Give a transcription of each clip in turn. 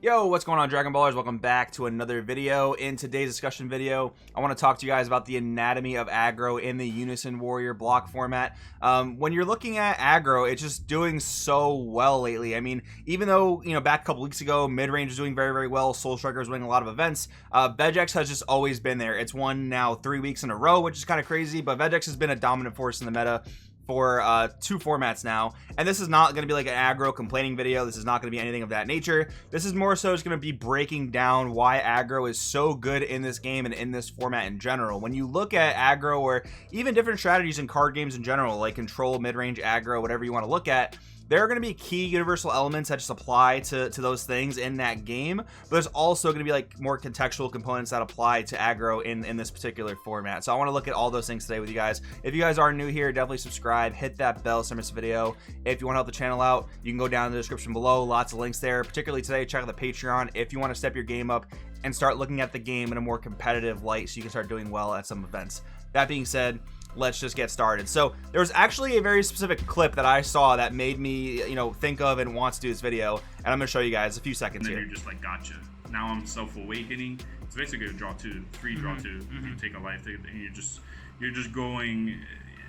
Yo, what's going on, Dragon Ballers? Welcome back to another video. In today's discussion video, I want to talk to you guys about the anatomy of aggro in the Unison Warrior block format. When you're looking at aggro, it's just doing so well lately. I mean, even though, back a couple weeks ago, mid-range was doing very, very well, Soul Striker was winning a lot of events, Vegex has just always been there. It's won now 3 weeks in a row, which is kind of crazy, but Vegex has been a dominant force in the meta for 2 formats now, and this is not going to be like an aggro complaining video. This is not going to be anything of that nature. This is more so just going to be breaking down why aggro is so good in this game and in this format in general. When you look at aggro, or even different strategies in card games in general, like control, mid-range, aggro, whatever you want to look at, there are going to be key universal elements that just apply to those things in that game, but there's also going to be like more contextual components that apply to aggro in this particular format. So I want to look at all those things today with you guys. If you guys are new here, definitely subscribe, hit that bell so you don't miss a video. If you want to help the channel out, you can go down in the description below. Lots of links there. Particularly today, check out the Patreon if you want to step your game up and start looking at the game in a more competitive light so you can start doing well at some events. That being said, let's just get started. So there was actually a very specific clip that I saw that made me, think of and want to do this video, and I'm gonna show you guys a few seconds and then here. You're just like, gotcha. Now I'm self-awakening. It's basically a draw two, free draw two. You take a life, and you're just going.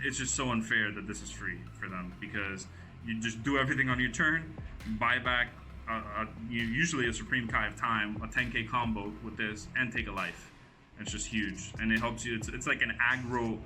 It's just so unfair that this is free for them, because you just do everything on your turn, buy back usually a Supreme Kai of Time, a 10k combo with this, and take a life. It's just huge, and it helps you. It's like an aggro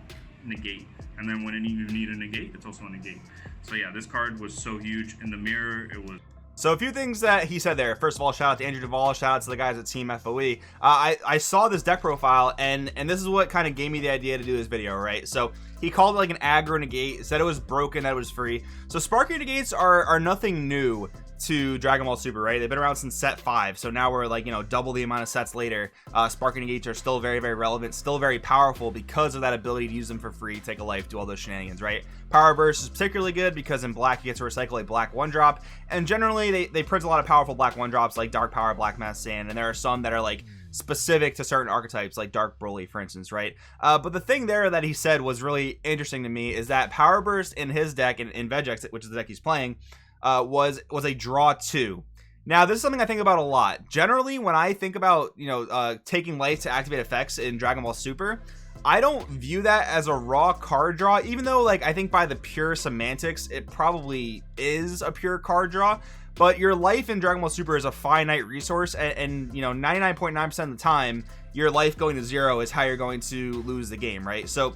negate, and then when you need a negate, it's also a negate. So yeah, this card was so huge. In the mirror, it was. So a few things that he said there. First of all, shout out to Andrew Duvall, shout out to the guys at Team FOE. I saw this deck profile, and this is what kind of gave me the idea to do this video, right? So he called it like an aggro negate, said it was broken, that it was free. So sparking negates are nothing new to Dragon Ball Super, right? They've been around since set 5, so now we're like, double the amount of sets later. Sparking negates are still very, very relevant, still very powerful because of that ability to use them for free, take a life, do all those shenanigans, right? Power Burst is particularly good because in black you get to recycle a black 1-drop, and generally they print a lot of powerful black 1-drops like Dark Power, Black Mass Sand, and there are some that are like specific to certain archetypes like Dark Broly, for instance, right? But the thing there that he said was really interesting to me is that Power Burst in his deck, in Vegex, which is the deck he's playing, was a draw 2. Now this is something I think about a lot. Generally, when I think about taking life to activate effects in Dragon Ball Super, I don't view that as a raw card draw, even though like I think by the pure semantics it probably is a pure card draw. But your life in Dragon Ball Super is a finite resource, and 99.9% of the time your life going to 0 is how you're going to lose the game, right? So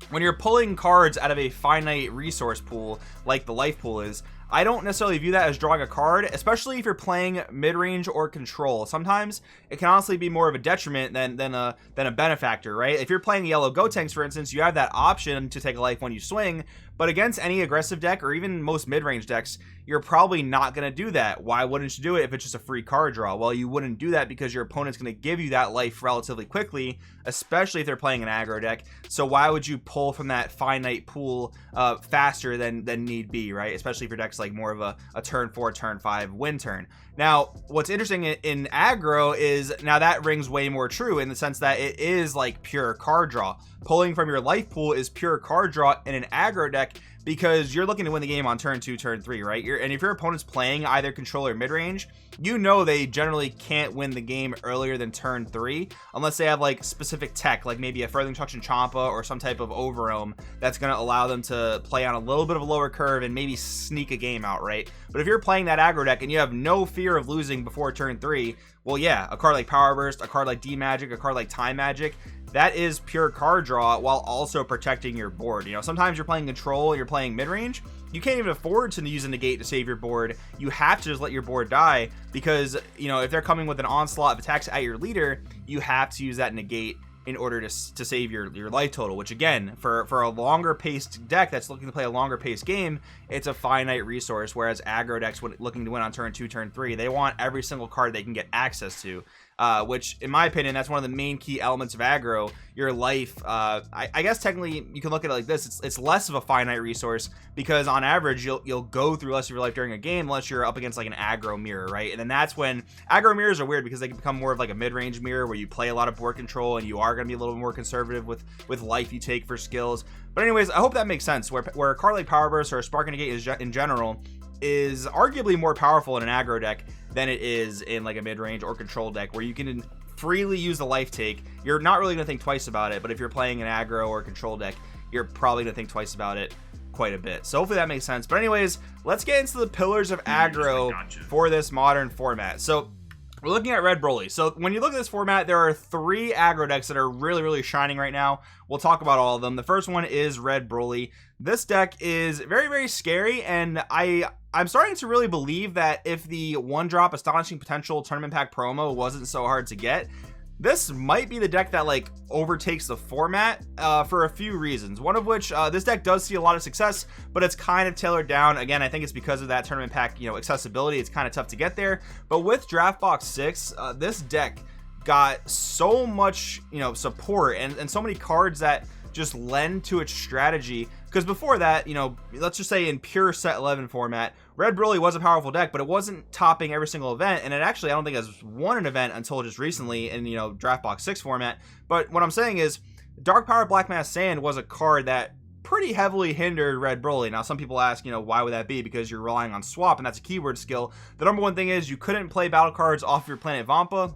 when you're pulling cards out of a finite resource pool like the life pool is, I don't necessarily view that as drawing a card, especially if you're playing mid-range or control. Sometimes it can honestly be more of a detriment than a benefactor, right? If you're playing yellow Gotenks, for instance, you have that option to take a life when you swing, but against any aggressive deck or even most mid-range decks, you're probably not going to do that. Why wouldn't you do it if it's just a free card draw? Well, you wouldn't do that because your opponent's going to give you that life relatively quickly, especially if they're playing an aggro deck. So why would you pull from that finite pool faster than need be, right? Especially if your deck's like more of a turn 4, turn 5 win turn. Now, what's interesting in aggro is now that rings way more true in the sense that it is like pure card draw. Pulling from your life pool is pure card draw in an aggro deck because you're looking to win the game on turn 2, turn 3, right? And if your opponent's playing either control or mid-range, they generally can't win the game earlier than turn 3 unless they have like specific tech, like maybe a Furthering Touch and Champa or some type of overroam that's going to allow them to play on a little bit of a lower curve and maybe sneak a game out, right? But if you're playing that aggro deck and you have no fear of losing before turn 3, well, yeah, a card like Power Burst, a card like D-Magic, a card like Time Magic, that is pure card draw while also protecting your board. Sometimes you're playing control, you're playing mid-range, you can't even afford to use a negate to save your board. You have to just let your board die because, if they're coming with an onslaught of attacks at your leader, you have to use that negate in order to save your life total, which again, for a longer paced deck that's looking to play a longer paced game, it's a finite resource, whereas aggro decks looking to win on turn 2, turn 3, they want every single card they can get access to. Which in my opinion, that's one of the main key elements of aggro. Your life, I guess technically you can look at it like this, it's less of a finite resource because on average you'll go through less of your life during a game unless you're up against like an aggro mirror, right? And then that's when aggro mirrors are weird because they can become more of like a mid-range mirror where you play a lot of board control and you are going to be a little more conservative with life you take for skills. But anyways, I hope that makes sense, where a card like Power Burst or a Spark and Negate is in general is arguably more powerful in an aggro deck than it is in like a mid-range or control deck where you can freely use the life take. You're not really going to think twice about it, but if you're playing an aggro or control deck, you're probably going to think twice about it quite a bit. So hopefully that makes sense. But anyways, let's get into the pillars of aggro for this modern format. So we're looking at Red Broly. So when you look at this format, there are 3 aggro decks that are really shining right now. We'll talk about all of them. The first one is Red Broly. This deck is very scary, and I'm starting to really believe that if the 1-drop Astonishing Potential Tournament Pack promo wasn't so hard to get, this might be the deck that like overtakes the format for a few reasons. One of which, this deck does see a lot of success, but it's kind of tailored down. Again, I think it's because of that tournament pack, accessibility. It's kind of tough to get there. But with Draft Box 6, this deck got so much, support and so many cards that just lend to its strategy. Because before that, let's just say in pure set 11 format, Red Broly was a powerful deck, but it wasn't topping every single event, and it actually, I don't think, has won an event until just recently in, Draft Box 6 format. But what I'm saying is, Dark Power Black Mass Sand was a card that pretty heavily hindered Red Broly. Now, some people ask, why would that be? Because you're relying on swap, and that's a keyword skill. The number one thing is you couldn't play battle cards off your Planet Vampa,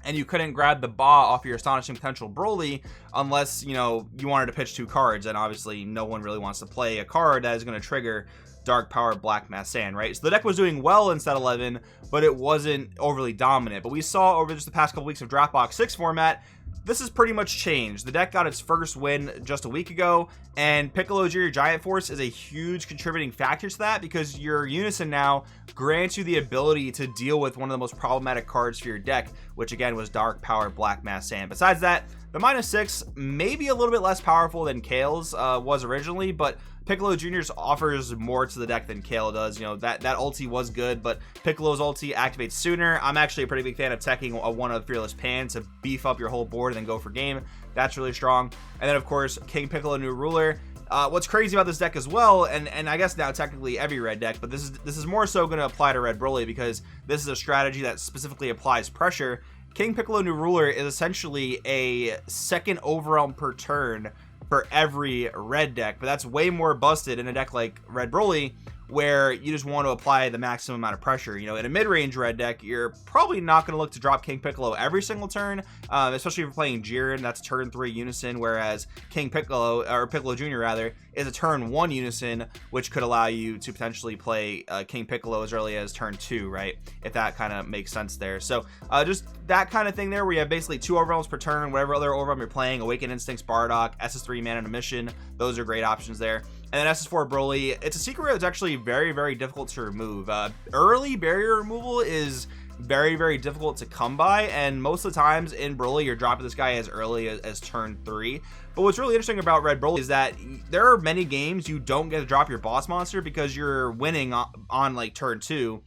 and you couldn't grab the Ba off your Astonishing Potential Broly unless, you wanted to pitch 2 cards, and obviously no one really wants to play a card that is going to trigger Dark Power Black Mass Sand, right? So the deck was doing well in set 11, but it wasn't overly dominant. But we saw over just the past couple weeks of Draft Box 6 format, this has pretty much changed. The deck got its first win just a week ago, and Piccolo Jr. Giant Force is a huge contributing factor to that because your Unison now grants you the ability to deal with one of the most problematic cards for your deck, which again was Dark Power Black Mass Sand. Besides that, the -6 may be a little bit less powerful than Kale's was originally, but Piccolo Jr.'s offers more to the deck than Kale does. That ulti was good, but Piccolo's ulti activates sooner. I'm actually a pretty big fan of teching a 1 of Fearless Pan to beef up your whole board and then go for game. That's really strong. And then, of course, King Piccolo New Ruler. What's crazy about this deck as well, and I guess now technically every red deck, but this is more so going to apply to Red Broly because this is a strategy that specifically applies pressure. King Piccolo New Ruler is essentially a second overwhelm per turn for every red deck, but that's way more busted in a deck like Red Broly, where you just want to apply the maximum amount of pressure. In a mid-range red deck, you're probably not going to look to drop King Piccolo every single turn, especially if you're playing Jiren. That's turn 3 Unison, whereas King Piccolo, or Piccolo Jr. rather, is a turn 1 Unison, which could allow you to potentially play King Piccolo as early as turn 2, right? If that kind of makes sense there. So just that kind of thing there, where you have basically 2 overwhelms per turn, whatever other overwhelm you're playing, Awakened Instincts, Bardock, SS3 Mana and Mission, those are great options there. And then SS4 Broly, it's a secret rare that's actually very difficult to remove. Early barrier removal is very difficult to come by, and most of the times in Broly you're dropping this guy as early as turn 3. But what's really interesting about Red Broly is that there are many games you don't get to drop your boss monster because you're winning on like turn 2,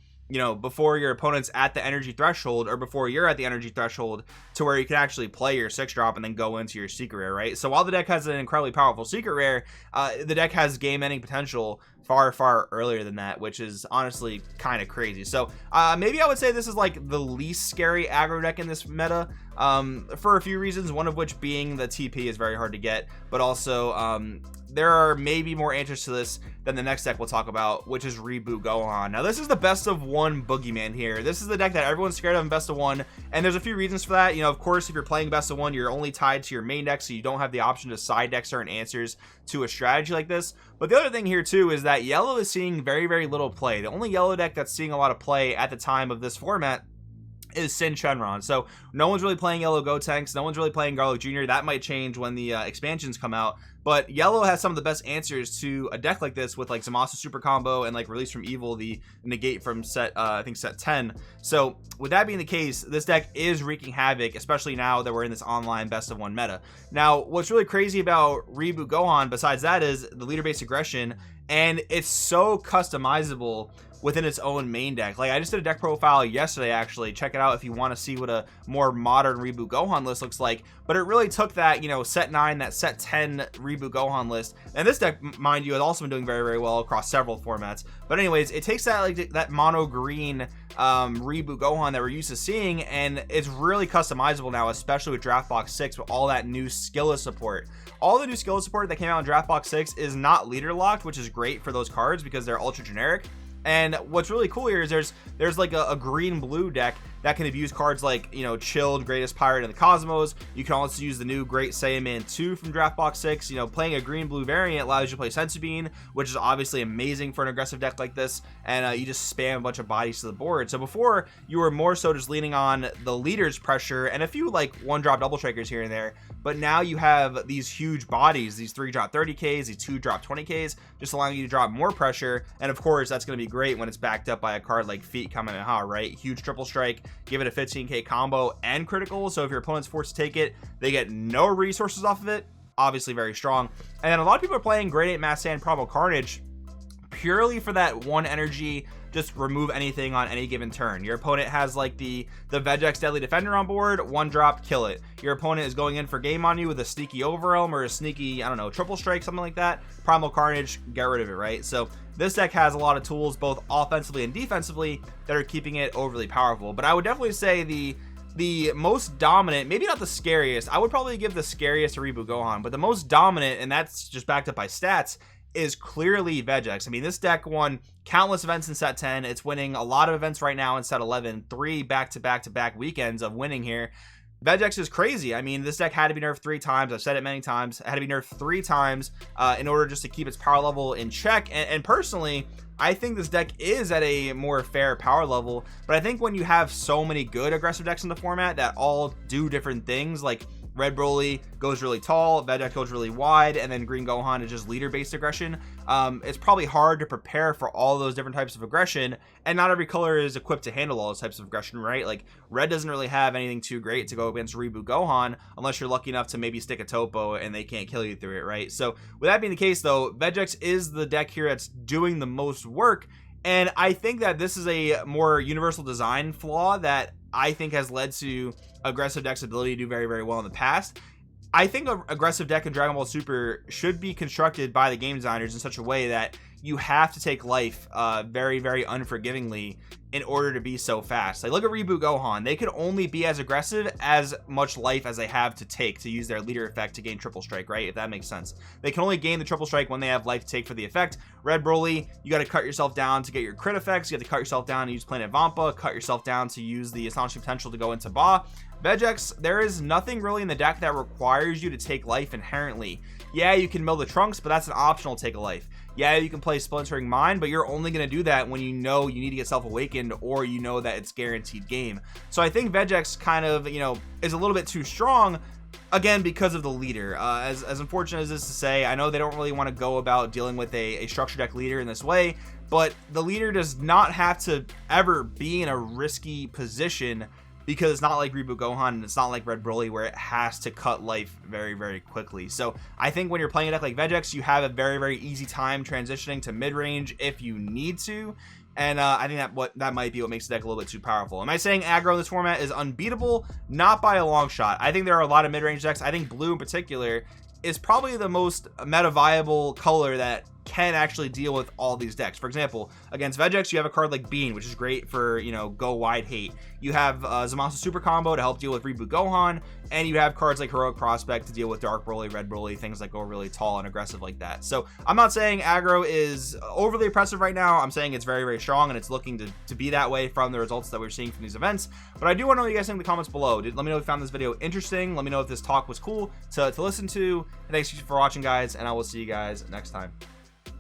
before your opponent's at the energy threshold, or before you're at the energy threshold, to where you can actually play your 6-drop and then go into your secret rare, right? So while the deck has an incredibly powerful secret rare, the deck has game-ending potential far earlier than that, which is honestly kind of crazy. So maybe I would say this is like the least scary aggro deck in this meta, for a few reasons, one of which being the TP is very hard to get, but also there are maybe more answers to this than the next deck we'll talk about, which is Reboot Gohan. Now, this is the best of 1 boogeyman here. This is the deck that everyone's scared of in best of 1, and there's a few reasons for that. Of course, if you're playing best of 1, you're only tied to your main deck, so you don't have the option to side deck certain answers to a strategy like this. But the other thing here, too, is that yellow is seeing very little play. The only yellow deck that's seeing a lot of play at the time of this format is Sin Shenron. So no one's really playing yellow Gotenks, no one's really playing Garlic Jr. That might change when the expansions come out, but yellow has some of the best answers to a deck like this with like Zamasu Super Combo and like Release from Evil, the negate from set I think set 10. So with that being the case, this deck is wreaking havoc, especially now that we're in this online best of 1 meta. Now, what's really crazy about Reboot Gohan besides that is the leader based aggression, and it's so customizable within its own main deck. Like, I just did a deck profile yesterday, actually. Check it out if you want to see what a more modern Reboot Gohan list looks like. But it really took that, set 9, that set 10 Reboot Gohan list. And this deck, mind you, has also been doing very well across several formats. But anyways, it takes that, like, that mono green Reboot Gohan that we're used to seeing, and it's really customizable now, especially with Draft Box 6 with all that new Skilla support. All the new Skilla support that came out in Draft Box 6 is not leader locked, which is great for those cards because they're ultra generic. And what's really cool here is there's like a green blue deck that can abuse cards like, you know, Chilled, Greatest Pirate in the Cosmos. You can also use the new Great Saiyaman 2 from Draft Box 6. You know, playing a green blue variant allows you to play Senzu Bean, which is obviously amazing for an aggressive deck like this, and you just spam a bunch of bodies to the board. So before, you were more so just leaning on the leader's pressure and a few like 1-drop double strikers here and there, but now you have these huge bodies, these 3-drop 30Ks, these 2-drop 20Ks, just allowing you to drop more pressure. And of course, that's going to be great when it's backed up by a card like Feet Kamehameha, right? Huge triple strike, give it a 15k combo and critical, so if your opponent's forced to take it, they get no resources off of it. Obviously very strong. And then a lot of people are playing Grade 8 Mass Sand Primal Carnage purely for that 1 energy, just remove anything on any given turn. Your opponent has like the Vegex Deadly Defender on board, 1-drop, kill it. Your opponent is going in for game on you with a sneaky Overwhelm or a sneaky, I don't know, triple strike, something like that. Primal Carnage, get rid of it, right? So this deck has a lot of tools, both offensively and defensively, that are keeping it overly powerful. But I would definitely say the most dominant, maybe not the scariest, I would probably give the scariest to Reboot Gohan, but the most dominant, and that's just backed up by stats, is clearly Vegex. I mean, this deck won countless events in set 10. It's winning a lot of events right now in set 11. 3 back-to-back weekends of winning here. Vegex is crazy. I mean, this deck had to be nerfed 3 times. I've said it many times. It had to be nerfed 3 times in order just to keep its power level in check. And personally, I think this deck is at a more fair power level. But I think when you have so many good aggressive decks in the format that all do different things, like Red Broly goes really tall, Vegex goes really wide, and then Green Gohan is just leader-based aggression. It's probably hard to prepare for all those different types of aggression, and not every color is equipped to handle all those types of aggression, right? Like, Red doesn't really have anything too great to go against Reboot Gohan, unless you're lucky enough to maybe stick a Topo and they can't kill you through it, right? So, with that being the case, though, Vegex is the deck here that's doing the most work, and I think that this is a more universal design flaw that I think has led to aggressive deck's ability to do very, very well in the past. I think an aggressive deck in Dragon Ball Super should be constructed by the game designers in such a way that you have to take life very, very unforgivingly in order to be so fast. Like, look at Reboot Gohan. They could only be as aggressive as much life as they have to take to use their leader effect to gain triple strike, right? If that makes sense. They can only gain the triple strike when they have life to take for the effect. Red Broly, you got to cut yourself down to get your crit effects. You have to cut yourself down to use Planet Vampa, cut yourself down to use the Astonishing Potential to go into Ba. Vegex, there is nothing really in the deck that requires you to take life inherently. Yeah, you can mill the Trunks, but that's an optional take a life. Yeah, you can play Splintering Mind, but you're only going to do that when you know you need to get Self-Awakened or you know that it's guaranteed game. So I think Vegex kind of, you know, is a little bit too strong, again, because of the leader. As unfortunate as this is to say, I know they don't really want to go about dealing with a structure deck leader in this way, but the leader does not have to ever be in a risky position, because it's not like Reboot Gohan and it's not like Red Broly where it has to cut life very, very quickly. So I think when you're playing a deck like Vegex, you have a very, very easy time transitioning to mid-range if you need to. And I think that might be what makes the deck a little bit too powerful. Am I saying aggro in this format is unbeatable? Not by a long shot. I think there are a lot of mid-range decks. I think blue in particular is probably the most meta viable color that can actually deal with all these decks. For example, against Vegex, you have a card like Bean, which is great for, you know, go wide hate. You have Zamasu Super Combo to help deal with Reboot Gohan, and you have cards like Heroic Prospect to deal with Dark Broly, Red Broly, things that go really tall and aggressive like that. So I'm not saying aggro is overly oppressive right now. I'm saying it's very, very strong, and it's looking to be that way from the results that we're seeing from these events. But I do want to know what you guys think in the comments below. Let me know if you found this video interesting. Let me know if this talk was cool to listen to. And thanks for watching, guys, and I will see you guys next time.